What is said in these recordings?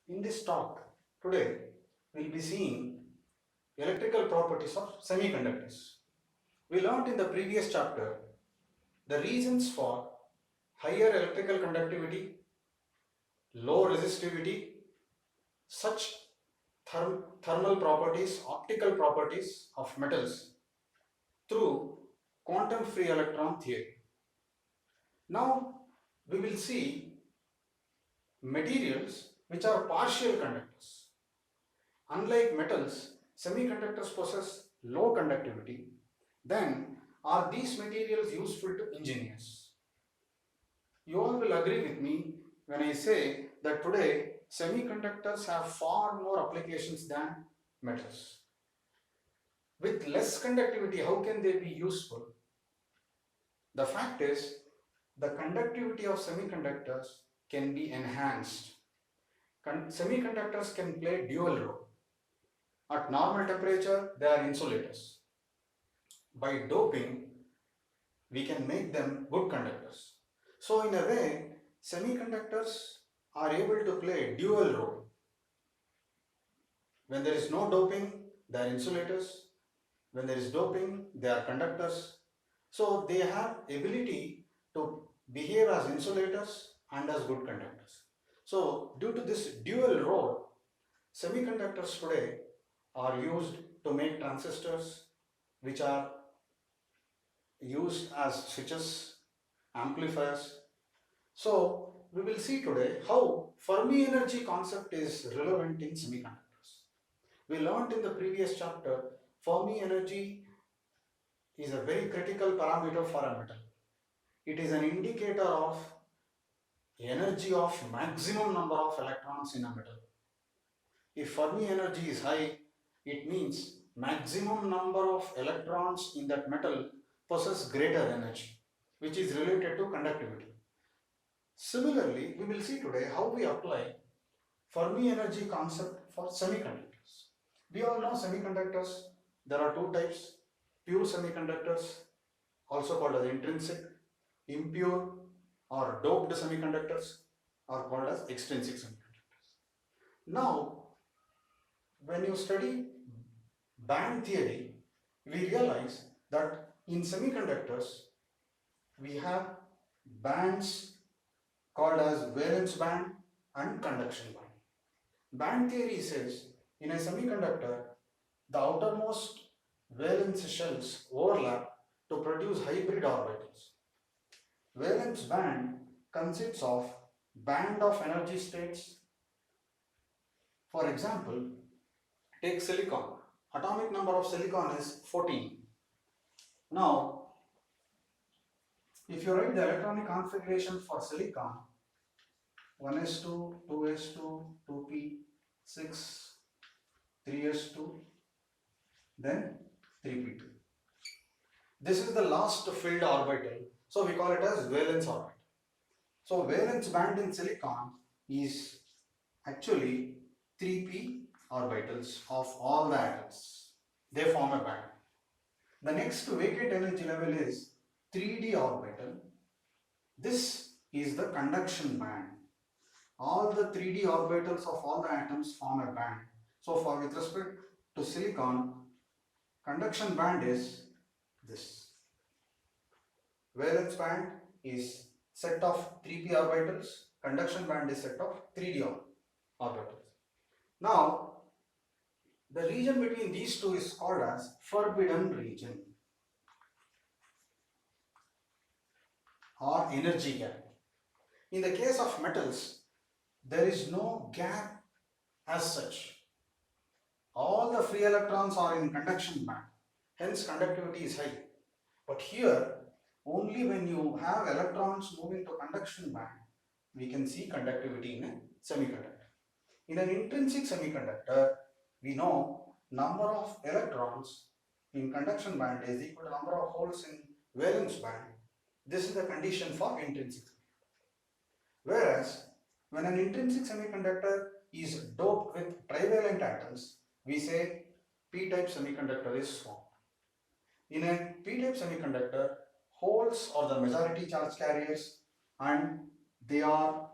In this talk, today we'll be seeing electrical properties of semiconductors. We learned in the previous chapter the reasons for higher electrical conductivity, low resistivity, such thermal properties, optical properties of metals through quantum free electron theory. Now we will see materials which are partial conductors. Unlike metals, semiconductors possess low conductivity. Then, are these materials useful to engineers? You all will agree with me when I say that today semiconductors have far more applications than metals. With less conductivity, how can they be useful? The fact is, the conductivity of semiconductors can be enhanced. Semiconductors can play dual role. At normal temperature, they are insulators. By doping, we can make them good conductors. So in a way, semiconductors are able to play dual role. When there is no doping, they are insulators. When there is doping, they are conductors. So they have ability to behave as insulators and as good conductors. So due to this dual role, semiconductors today are used to make transistors which are used as switches, amplifiers. So we will see today how Fermi energy concept is relevant in semiconductors. We learned in the previous chapter Fermi energy is a very critical parameter for a metal. It is an indicator of energy of maximum number of electrons in a metal. If Fermi energy is high, it means maximum number of electrons in that metal possess greater energy, which is related to conductivity. Similarly, we will see today how we apply Fermi energy concept for semiconductors. We all know semiconductors, there are two types, pure semiconductors, also called as intrinsic, impure or doped semiconductors are called as extrinsic semiconductors. Now, when you study band theory, we realize that in semiconductors, we have bands called as valence band and conduction band. Band theory says in a semiconductor, the outermost valence shells overlap to produce hybrid orbitals. Valence band consists of band of energy states. For example, take silicon. Atomic number of silicon is 14. Now, if you write the electronic configuration for silicon, 1s2, 2s2, 2p, 6, 3s2, then 3p2. This is the last filled orbital, so we call it as valence orbit. So valence band in silicon is actually 3p orbitals of all the atoms. They form a band. The next vacant energy level is 3d orbital. This is the conduction band. All the 3d orbitals of all the atoms form a band. So for with respect to silicon, conduction band is this. Valence band is set of 3p orbitals, conduction band is set of 3d orbitals. Now, the region between these two is called as forbidden region or energy gap. In the case of metals, there is no gap as such. All the free electrons are in conduction band, hence conductivity is high. But here, only when you have electrons moving to conduction band, we can see conductivity in a semiconductor. In an intrinsic semiconductor, we know number of electrons in conduction band is equal to number of holes in valence band. This is the condition for intrinsic semiconductor. Whereas, when an intrinsic semiconductor is doped with trivalent atoms, we say p-type semiconductor is formed. In a p-type semiconductor, holes are the majority charge carriers and they are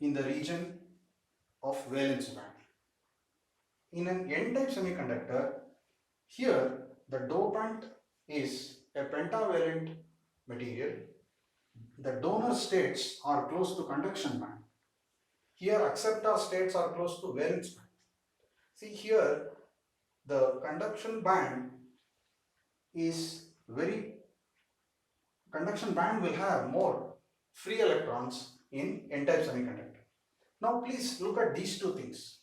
in the region of valence band. In an n-type semiconductor, here the dopant is a pentavalent material. The donor states are close to conduction band. Here acceptor states are close to valence band. See here the conduction band will have more free electrons in n-type semiconductor. Now please look at these two things.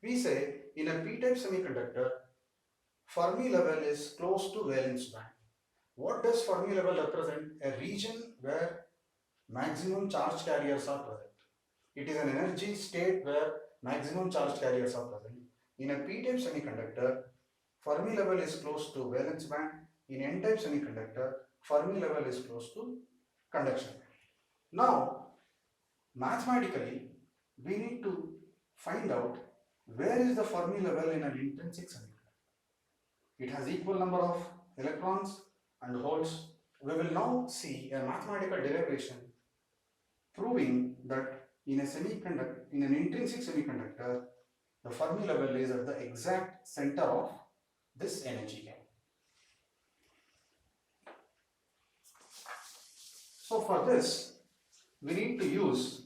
We say in a p-type semiconductor, Fermi level is close to valence band. What does Fermi level represent? A region where maximum charge carriers are present. It is an energy state where maximum charge carriers are present. In a p-type semiconductor, Fermi level is close to valence band. In n-type semiconductor, Fermi level is close to conduction band. Now, mathematically, we need to find out where is the Fermi level in an intrinsic semiconductor. It has equal number of electrons and holes. We will now see a mathematical derivation proving that in an intrinsic semiconductor, the Fermi level is at the exact center of this energy gap. So for this, we need to use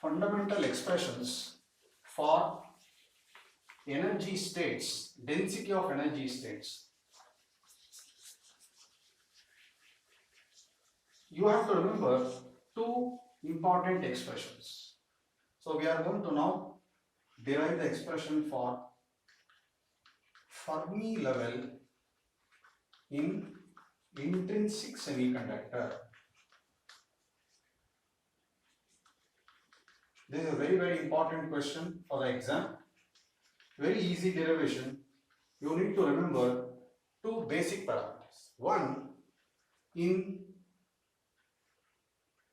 fundamental expressions for energy states, density of energy states. You have to remember two important expressions. So we are going to now derive the expression for Fermi level in intrinsic semiconductor. This is a very important question for the exam. Very easy derivation. You need to remember two basic parameters. One, in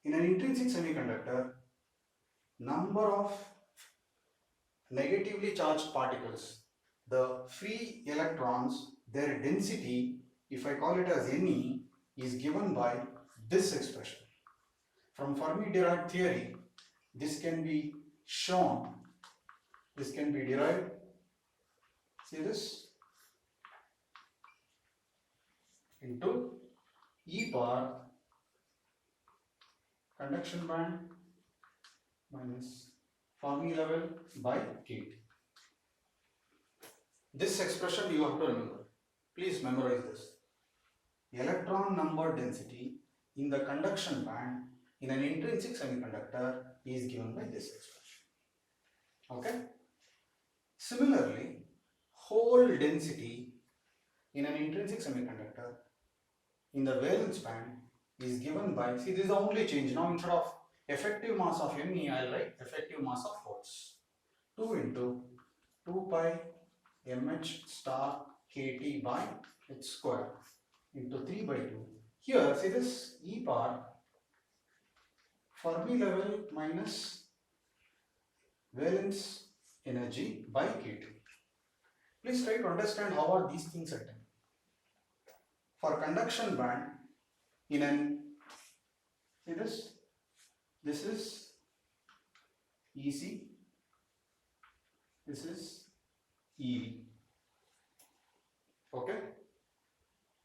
an intrinsic semiconductor, number of negatively charged particles, the free electrons, their density, if I call it as Ne, is given by this expression. From Fermi derived theory, this can be shown, this can be derived, see this, into E power conduction band minus Fermi level by KT. This expression you have to remember. Please memorize this. Electron number density in the conduction band in an intrinsic semiconductor is given by this expression. Okay? Similarly, hole density in an intrinsic semiconductor in the valence band is given by, see this is the only change. Now instead of effective mass of Me, I will write effective mass of holes. 2 into 2 pi mh star kT by h square into 3 by 2. Here, see this E power Fermi level minus valence energy by kT. Please try to understand how are these things written. For conduction band, in an, see this is EC, this is EV. Okay?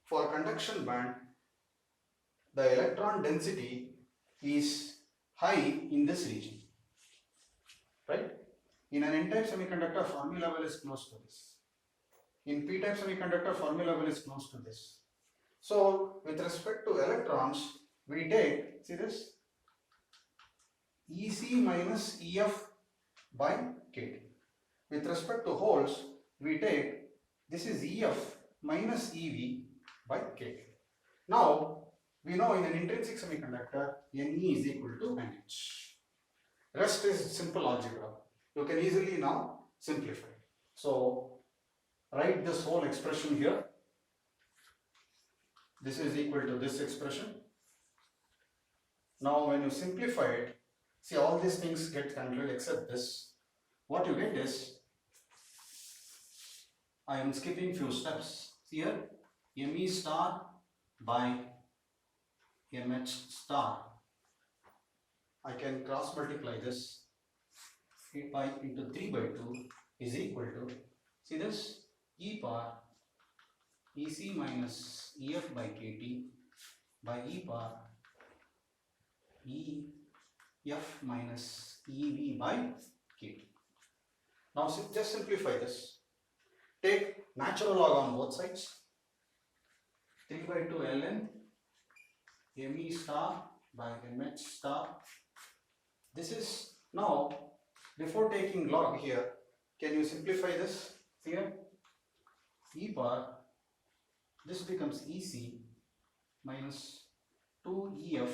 For conduction band, the electron density is high in this region, right? In an n-type semiconductor, Fermi level is close to this. In p-type semiconductor, Fermi level is close to this. So, with respect to electrons, we take, see this, EC minus EF by kT. With respect to holes, we take, this is EF minus EV by kT. Now, we know in an intrinsic semiconductor, Ne is equal to NH. Rest is simple algebra. You can easily now simplify. So, write this whole expression here. This is equal to this expression. Now, when you simplify it, see all these things get cancelled except this. What you get is, I am skipping few steps. See here, Me star by Mh star. I can cross multiply this. pi into 3 by 2 is equal to, see this, e power Ec minus Ef by Kt by e power Ef minus Ev by Kt. Now just simplify this. Take natural log on both sides. 3 by 2 ln me star by mh star. This is now, before taking log here, can you simplify this here? E power, this becomes Ec minus 2Ef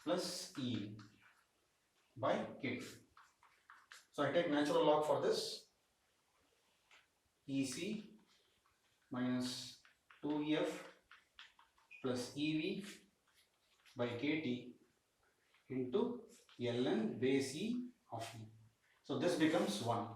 plus E by Kt. So I take natural log for this. Ec minus 2Ef plus Ev by Kt into ln base E of E. So this becomes 1.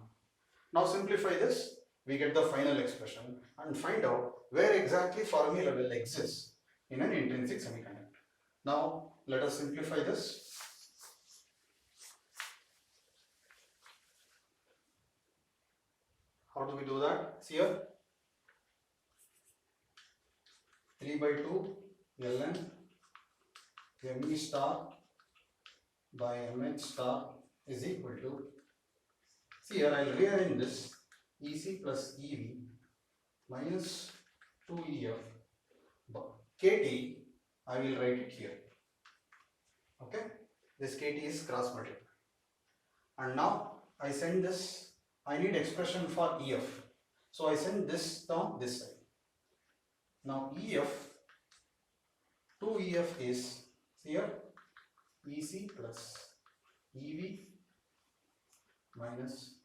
Now simplify this, we get the final expression and find out where exactly Fermi level exists in an intrinsic semiconductor. Now let us simplify this. How do we do that? See here, 3 by 2 ln me star by mh star is equal to, see here, I will rearrange this, Ec plus Ev minus 2Ef Kt, I will write it here. Okay, this Kt is cross multiplied. And now I send this, I need expression for Ef. So I send this term this side. Now Ef, 2Ef is here Ec plus Ev minus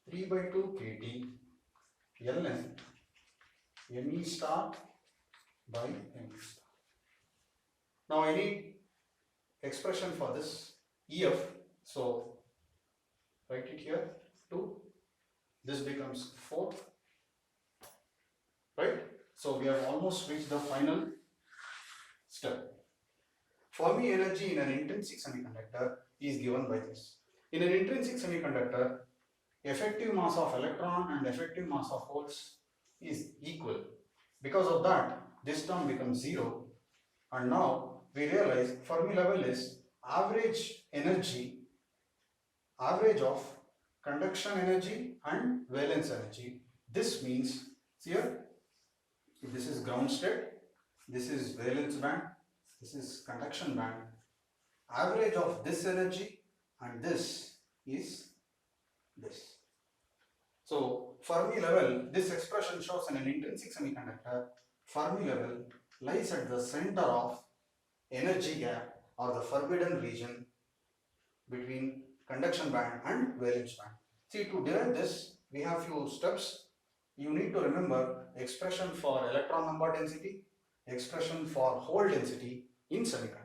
3 by 2 Kt ln me star by me star. Now I need expression for this Ef, so write it here 2, this becomes 4, right? So we have almost reached the final step. Fermi energy in an intrinsic semiconductor is given by this. In an intrinsic semiconductor, effective mass of electron and effective mass of holes is equal. Because of that, this term becomes 0, and now we realize Fermi level is average energy, average of conduction energy and valence energy. This means, here, if this is ground state, this is valence band, this is conduction band, average of this energy and this is this. So Fermi level, this expression shows in an intrinsic semiconductor, Fermi level lies at the center of energy gap or the forbidden region between conduction band and valence band. See, to derive this, we have few steps. You need to remember expression for electron number density, expression for hole density in semiconductor.